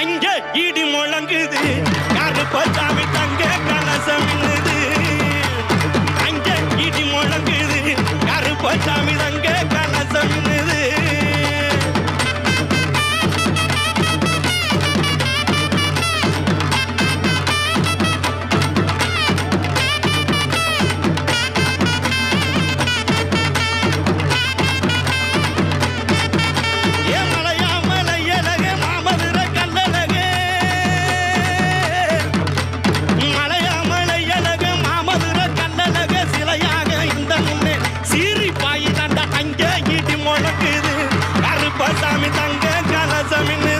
அங்க இடி முழங்குது கருப்பசாமி தங்க கலசம் மின்னுது அங்க இடி முழங்குது கருப்பசாமி தங்க கலசம் மின்னுது சாமி தங்க கலசமின்னு